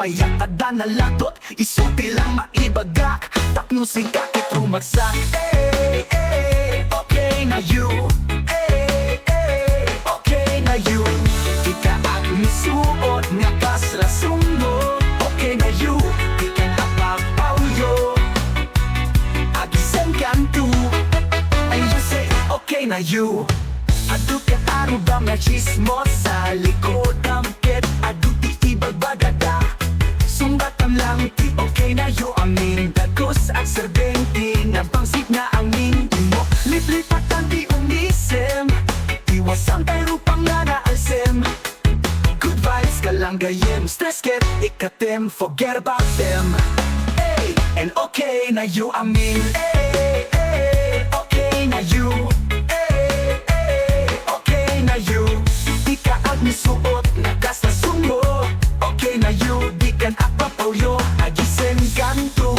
Maya kada nalatot, isuti lang maibagak. Taknusin kakit rumagsak. Okay na you. Okay na you. Ika at misuot nga kasrasundo. Okay na you. Ika napapauyo. Agisen kanto. And you say okay na you. Adu ket aru ba nga chismos sa likod ng ket. Adu ti ibagbagada. Sumbatan lang ti okay na you. Amin dagos at serbenti. Nabangsik na ang hindi mo. Liplipatan ti umisem. Iwasan tayo pang nga naalsem. Good vibes ka lang gayem. Stress ket ikatem. Forget about them. Hey, and okay na you. Amin okay na you. Misuot na kasasundo. Okay na you. Di kan apapauyo. Agisen kanto.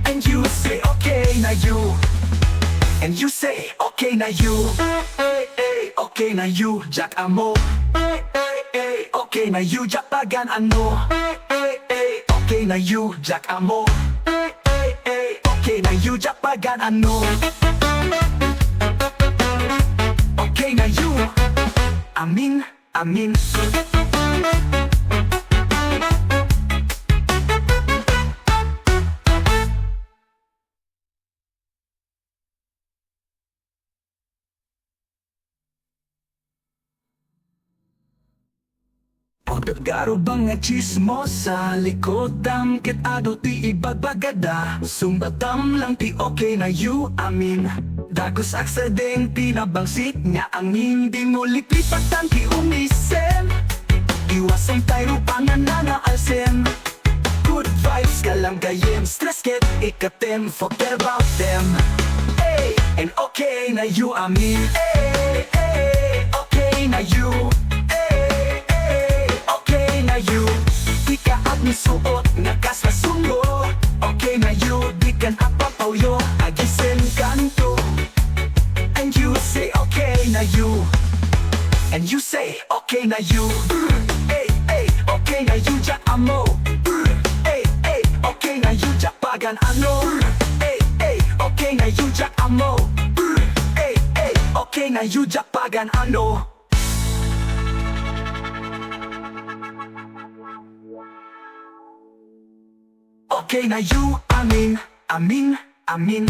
And you say okay na you. And you say okay na you. Okay na you. Jack amo. Okay na you. Jack pagan ano. Okay na you. Jack amo. Okay na you. Jack pagan ano. Okay na you. Amin, amin. Pagkagaro bang nga chismo sa likod dam ket ado ti ibagbagada. Sumbatam lang ti okay na you. Amin. Dagos aksidente na bangsit nga ang hindi mo liplipatan ti umisen. Iwasan tayo panganan na alsem. Good vibes ka lang gayem. Stress ket ikatem. Forget about them. Hey, and okay na you. Amin okay na you. Okay na you. Di ka at misuot nga kasasundo. Okay na you. Di kan apapauyo. Agisen kanto. And you say okay na you. And you say okay na you. Okay na you. Jack amo. Okay na you. Jack pagan ano. Okay na you. Jack amo. Okay na you. Jack pagan ano. Okay na you. Amin, amin, amin.